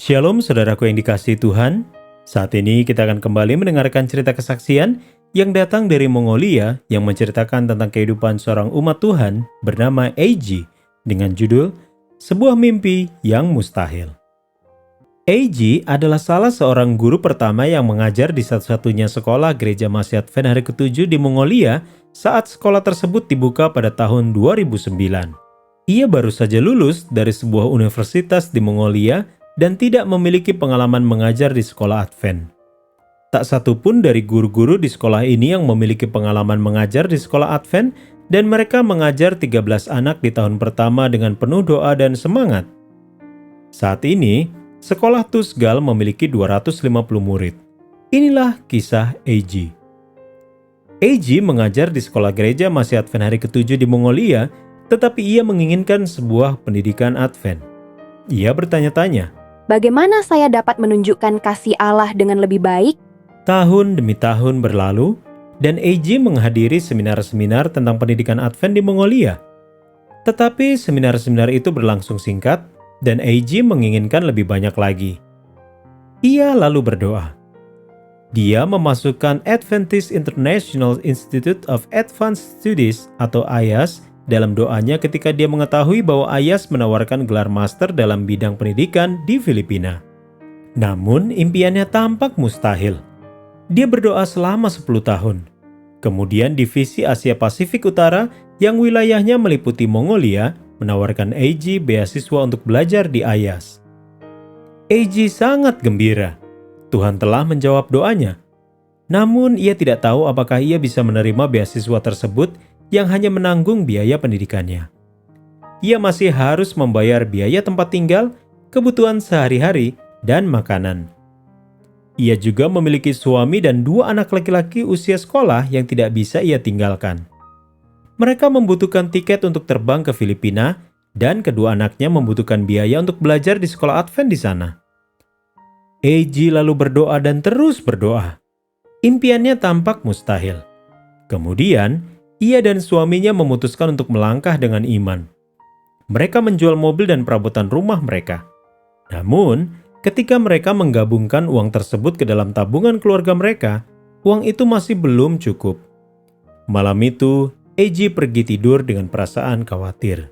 Shalom saudaraku yang dikasihi Tuhan. Saat ini kita akan kembali mendengarkan cerita kesaksian yang datang dari Mongolia yang menceritakan tentang kehidupan seorang umat Tuhan bernama Eiji dengan judul Sebuah Mimpi yang Mustahil. Eiji adalah salah seorang guru pertama yang mengajar di satu-satunya sekolah Gereja Masih Advent Hari ke-7 di Mongolia saat sekolah tersebut dibuka pada tahun 2009. Ia baru saja lulus dari sebuah universitas di Mongolia dan tidak memiliki pengalaman mengajar di sekolah Advent. Tak satu pun dari guru-guru di sekolah ini yang memiliki pengalaman mengajar di sekolah Advent, dan mereka mengajar 13 anak di tahun pertama dengan penuh doa dan semangat. Saat ini, sekolah Tusgal memiliki 250 murid. Inilah kisah Eiji. Eiji mengajar di sekolah gereja Masih Advent Hari ke-7 di Mongolia, tetapi ia menginginkan sebuah pendidikan Advent. Ia bertanya-tanya, bagaimana saya dapat menunjukkan kasih Allah dengan lebih baik? Tahun demi tahun berlalu, dan Eiji menghadiri seminar-seminar tentang pendidikan Advent di Mongolia. Tetapi seminar-seminar itu berlangsung singkat, dan Eiji menginginkan lebih banyak lagi. Ia lalu berdoa. Dia memasukkan Adventist International Institute of Advanced Studies atau AIAS dalam doanya ketika dia mengetahui bahwa AIAS menawarkan gelar master dalam bidang pendidikan di Filipina. Namun impiannya tampak mustahil. Dia berdoa selama 10 tahun. Kemudian Divisi Asia Pasifik Utara yang wilayahnya meliputi Mongolia menawarkan Eiji beasiswa untuk belajar di AIAS. Eiji sangat gembira. Tuhan telah menjawab doanya. Namun ia tidak tahu apakah ia bisa menerima beasiswa tersebut yang hanya menanggung biaya pendidikannya. Ia masih harus membayar biaya tempat tinggal, kebutuhan sehari-hari, dan makanan. Ia juga memiliki suami dan 2 anak laki-laki usia sekolah yang tidak bisa ia tinggalkan. Mereka membutuhkan tiket untuk terbang ke Filipina, dan kedua anaknya membutuhkan biaya untuk belajar di sekolah Advent di sana. Eiji lalu berdoa dan terus berdoa. Impiannya tampak mustahil. Kemudian, ia dan suaminya memutuskan untuk melangkah dengan iman. Mereka menjual mobil dan perabotan rumah mereka. Namun, ketika mereka menggabungkan uang tersebut ke dalam tabungan keluarga mereka, uang itu masih belum cukup. Malam itu, Eiji pergi tidur dengan perasaan khawatir.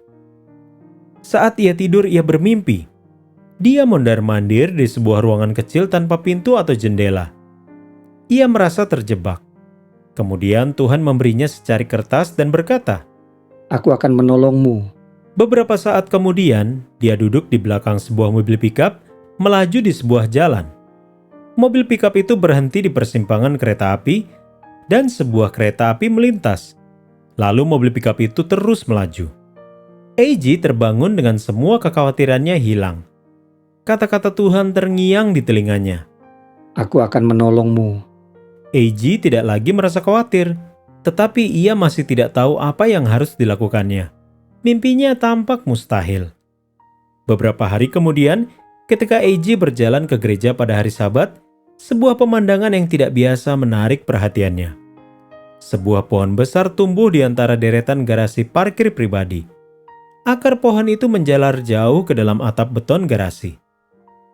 Saat ia tidur, ia bermimpi. Dia mondar-mandir di sebuah ruangan kecil tanpa pintu atau jendela. Ia merasa terjebak. Kemudian Tuhan memberinya secari kertas dan berkata, "Aku akan menolongmu." Beberapa saat kemudian, dia duduk di belakang sebuah mobil pickup, melaju di sebuah jalan. Mobil pickup itu berhenti di persimpangan kereta api, dan sebuah kereta api melintas. Lalu mobil pickup itu terus melaju. Eiji terbangun dengan semua kekhawatirannya hilang. Kata-kata Tuhan terngiang di telinganya. "Aku akan menolongmu." Eiji tidak lagi merasa khawatir, tetapi ia masih tidak tahu apa yang harus dilakukannya. Mimpinya tampak mustahil. Beberapa hari kemudian, ketika Eiji berjalan ke gereja pada hari Sabat, sebuah pemandangan yang tidak biasa menarik perhatiannya. Sebuah pohon besar tumbuh di antara deretan garasi parkir pribadi. Akar pohon itu menjalar jauh ke dalam atap beton garasi.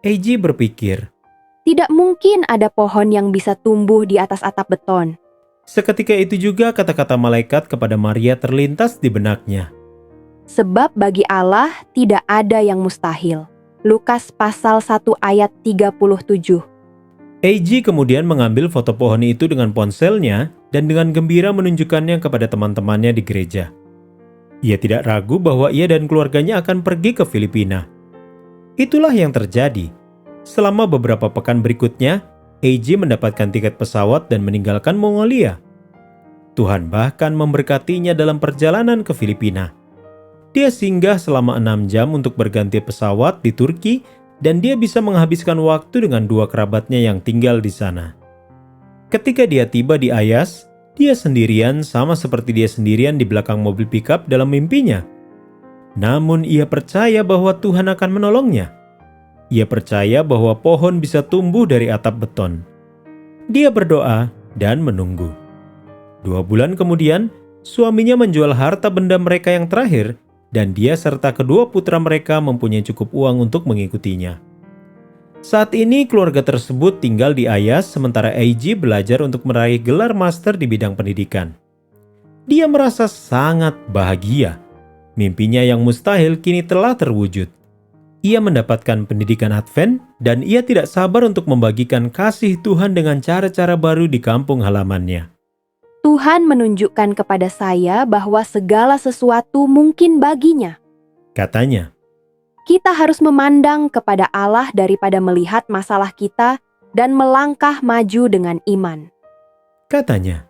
Eiji berpikir, Tidak mungkin ada pohon yang bisa tumbuh di atas atap beton. seketika itu juga kata-kata malaikat kepada Maria terlintas di benaknya. Sebab bagi Allah tidak ada yang mustahil. Lukas pasal 1 ayat 37. Eiji kemudian mengambil foto pohon itu dengan ponselnya dan dengan gembira menunjukkannya kepada teman-temannya di gereja. Ia tidak ragu bahwa ia dan keluarganya akan pergi ke Filipina. Itulah yang terjadi. Selama beberapa pekan berikutnya, Eiji mendapatkan tiket pesawat dan meninggalkan Mongolia. Tuhan bahkan memberkatinya dalam perjalanan ke Filipina. Dia singgah selama 6 jam untuk berganti pesawat di Turki, dan dia bisa menghabiskan waktu dengan 2 kerabatnya yang tinggal di sana. Ketika dia tiba di AIAS, dia sendirian sama seperti dia sendirian di belakang mobil pickup dalam mimpinya. Namun ia percaya bahwa Tuhan akan menolongnya. Ia percaya bahwa pohon bisa tumbuh dari atap beton. Dia berdoa dan menunggu. 2 bulan kemudian, suaminya menjual harta benda mereka yang terakhir, dan dia serta kedua putra mereka mempunyai cukup uang untuk mengikutinya. Saat ini keluarga tersebut tinggal di Ayas sementara Eiji belajar untuk meraih gelar master di bidang pendidikan. Dia merasa sangat bahagia. Mimpinya yang mustahil kini telah terwujud. Ia mendapatkan pendidikan Advent dan ia tidak sabar untuk membagikan kasih Tuhan dengan cara-cara baru di kampung halamannya. Tuhan menunjukkan kepada saya bahwa segala sesuatu mungkin baginya. Katanya, Kita harus memandang kepada Allah daripada melihat masalah kita dan melangkah maju dengan iman. katanya,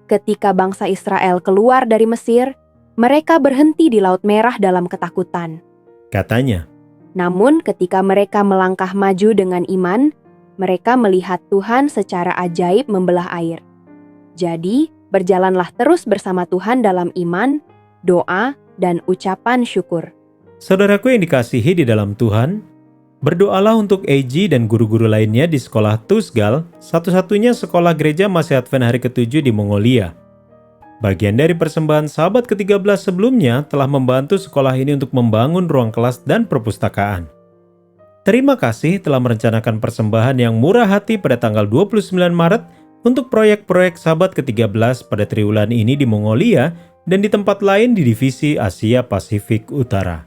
Ketika bangsa Israel keluar dari Mesir, mereka berhenti di Laut Merah dalam ketakutan. katanya, Namun ketika mereka melangkah maju dengan iman, mereka melihat Tuhan secara ajaib membelah air. Jadi, berjalanlah terus bersama Tuhan dalam iman, doa, dan ucapan syukur. Saudaraku yang dikasihi di dalam Tuhan, berdoalah untuk Eiji dan guru-guru lainnya di sekolah Tusgal, satu-satunya sekolah gereja Masih Advent hari ke-7 di Mongolia. Bagian dari persembahan sahabat ke-13 sebelumnya telah membantu sekolah ini untuk membangun ruang kelas dan perpustakaan. Terima kasih telah merencanakan persembahan yang murah hati pada tanggal 29 Maret untuk proyek-proyek sahabat ke-13 pada triwulan ini di Mongolia dan di tempat lain di divisi Asia Pasifik Utara.